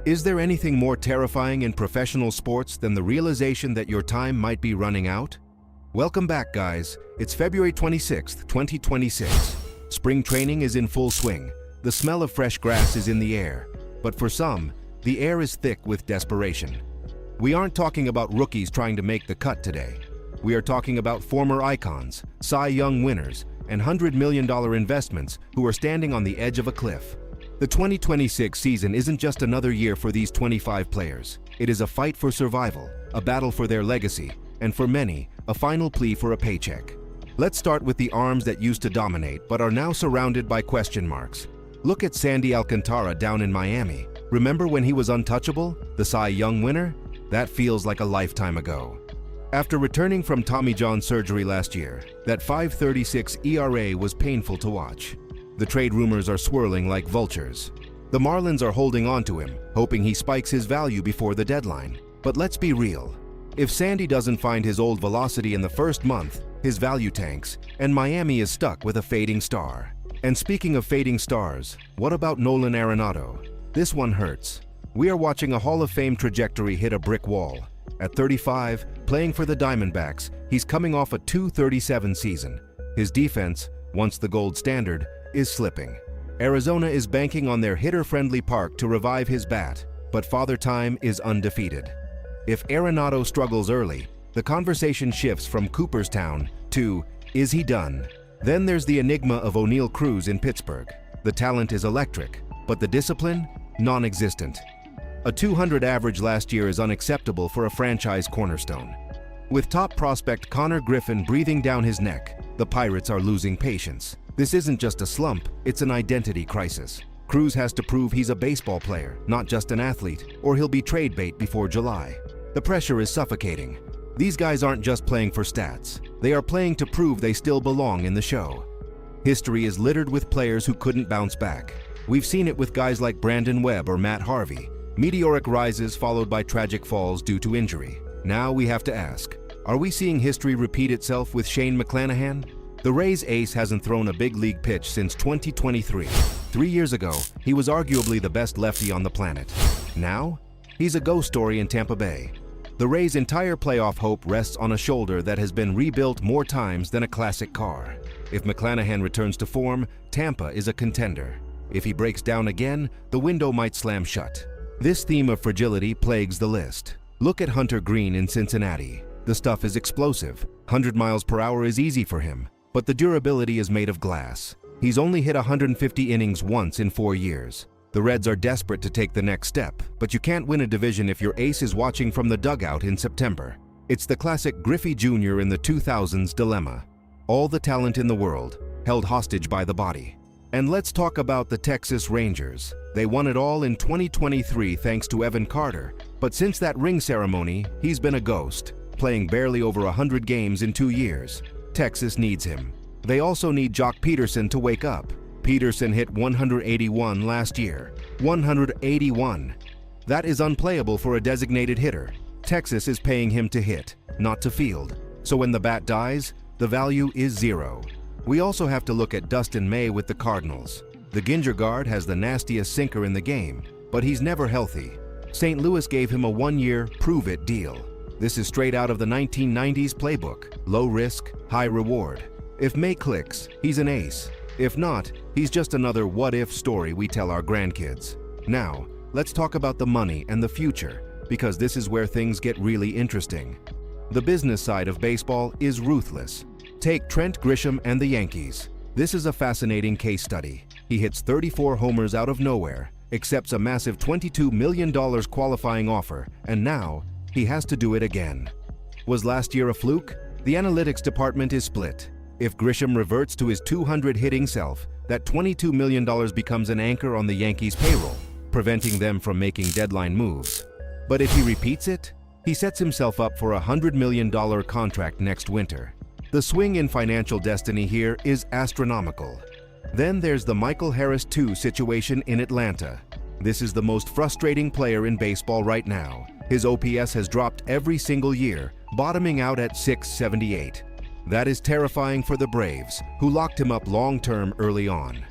Is there anything more terrifying in professional sports than the realization that your time might be running out? Welcome back, guys. It's February 26th, 2026. Spring training is in full swing. The smell of fresh grass is in the air. But for some, the air is thick with desperation. We aren't talking about rookies trying to make the cut today. We are talking about former icons, Cy Young winners, and $100 million investments who are standing on the edge of a cliff. The 2026 season isn't just another year for these 25 players. It is a fight for survival, a battle for their legacy, and for many, a final plea for a paycheck. Let's start with the arms that used to dominate but are now surrounded by question marks. Look at Sandy Alcantara down in Miami. Remember when he was untouchable, the Cy Young winner? That feels like a lifetime ago. After returning from Tommy John surgery last year, that 5.36 ERA was painful to watch. The trade rumors are swirling like vultures. The Marlins are holding on to him, hoping he spikes his value before the deadline. But let's be real. If Sandy doesn't find his old velocity in the first month, his value tanks, and Miami is stuck with a fading star. And speaking of fading stars, what about Nolan Arenado? This one hurts. We are watching a Hall of Fame trajectory hit a brick wall. At 35, playing for the Diamondbacks, he's coming off a .237 season. His defense, once the gold standard, is slipping. Arizona is banking on their hitter-friendly park to revive his bat, but Father Time is undefeated. If Arenado struggles early, the conversation shifts from Cooperstown to, is he done? Then there's the enigma of O'Neal Cruz in Pittsburgh. The talent is electric, but the discipline? Non-existent. A .200 average last year is unacceptable for a franchise cornerstone. With top prospect Connor Griffin breathing down his neck, the Pirates are losing patience. This isn't just a slump, it's an identity crisis. Cruz has to prove he's a baseball player, not just an athlete, or he'll be trade bait before July. The pressure is suffocating. These guys aren't just playing for stats. They are playing to prove they still belong in the show. History is littered with players who couldn't bounce back. We've seen it with guys like Brandon Webb or Matt Harvey. Meteoric rises followed by tragic falls due to injury. Now we have to ask, are we seeing history repeat itself with Shane McClanahan? The Rays ace hasn't thrown a big league pitch since 2023. 3 years ago, he was arguably the best lefty on the planet. Now, he's a ghost story in Tampa Bay. The Rays' entire playoff hope rests on a shoulder that has been rebuilt more times than a classic car. If McClanahan returns to form, Tampa is a contender. If he breaks down again, the window might slam shut. This theme of fragility plagues the list. Look at Hunter Green in Cincinnati. The stuff is explosive. 100 miles per hour is easy for him, but the durability is made of glass. He's only hit 150 innings once in 4 years. The Reds are desperate to take the next step, but you can't win a division if your ace is watching from the dugout in September. It's the classic Griffey Jr. in the 2000s dilemma. All the talent in the world, held hostage by the body. And let's talk about the Texas Rangers. They won it all in 2023 thanks to Evan Carter, but since that ring ceremony, he's been a ghost, playing barely over 100 games in 2 years. Texas needs him. They also need Jock Peterson to wake up. Peterson hit 181 last year. 181. That is unplayable for a designated hitter. Texas is paying him to hit, not to field. So when the bat dies, the value is zero. We also have to look at Dustin May with the Cardinals. The Ginger Guard has the nastiest sinker in the game, but he's never healthy. St. Louis gave him a 1-year prove-it deal. This is straight out of the 1990s playbook. Low risk, high reward. If May clicks, he's an ace. If not, he's just another what-if story we tell our grandkids. Now, let's talk about the money and the future, because this is where things get really interesting. The business side of baseball is ruthless. Take Trent Grisham and the Yankees. This is a fascinating case study. He hits 34 homers out of nowhere, accepts a massive $22 million qualifying offer, and now he has to do it again. Was last year a fluke? The analytics department is split. If Grisham reverts to his 200 hitting self, that $22 million becomes an anchor on the Yankees' payroll, preventing them from making deadline moves. But if he repeats it, he sets himself up for a $100 million contract next winter. The swing in financial destiny here is astronomical. Then there's the Michael Harris II situation in Atlanta. This is the most frustrating player in baseball right now. His OPS has dropped every single year, bottoming out at .678. That is terrifying for the Braves, who locked him up long-term early on.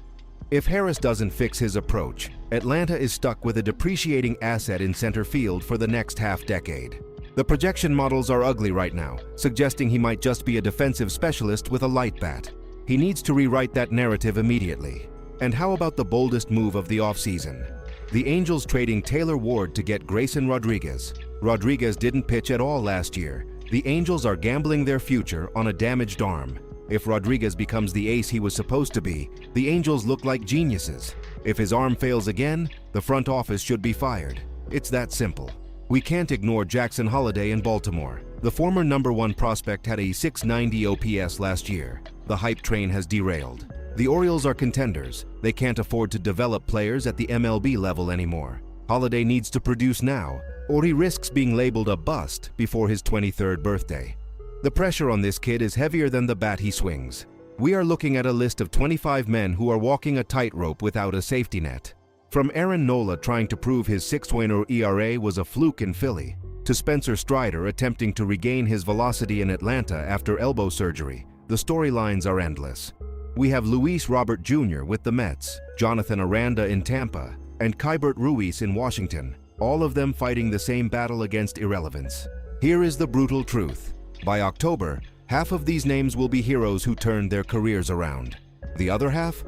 If Harris doesn't fix his approach, Atlanta is stuck with a depreciating asset in center field for the next half-decade. The projection models are ugly right now, suggesting he might just be a defensive specialist with a light bat. He needs to rewrite that narrative immediately. And how about the boldest move of the offseason? The Angels trading Taylor Ward to get Grayson Rodriguez. Rodriguez didn't pitch at all last year. The Angels are gambling their future on a damaged arm. If Rodriguez becomes the ace he was supposed to be, the Angels look like geniuses. If his arm fails again, the front office should be fired. It's that simple. We can't ignore Jackson Holliday in Baltimore. The former #1 prospect had a .690 OPS last year. The hype train has derailed. The Orioles are contenders. They can't afford to develop players at the MLB level anymore. Holliday needs to produce now, or he risks being labeled a bust before his 23rd birthday. The pressure on this kid is heavier than the bat he swings. We are looking at a list of 25 men who are walking a tightrope without a safety net. From Aaron Nola trying to prove his 6.0 ERA was a fluke in Philly, to Spencer Strider attempting to regain his velocity in Atlanta after elbow surgery, the storylines are endless. We have Luis Robert Jr. with the Mets, Jonathan Aranda in Tampa, and Keibert Ruiz in Washington, all of them fighting the same battle against irrelevance. Here is the brutal truth. By October, half of these names will be heroes who turned their careers around. The other half?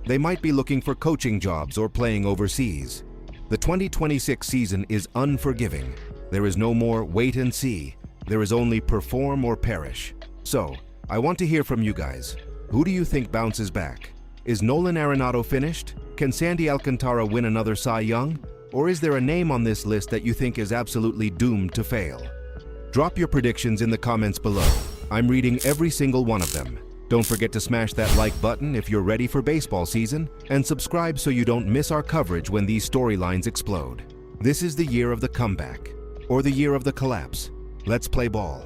They might be looking for coaching jobs or playing overseas. The 2026 season is unforgiving. There is no more wait and see. There is only perform or perish. So, I want to hear from you guys. Who do you think bounces back? Is Nolan Arenado finished? Can Sandy Alcantara win another Cy Young? Or is there a name on this list that you think is absolutely doomed to fail? Drop your predictions in the comments below. I'm reading every single one of them. Don't forget to smash that like button if you're ready for baseball season, and subscribe so you don't miss our coverage when these storylines explode. This is the year of the comeback, or the year of the collapse. Let's play ball.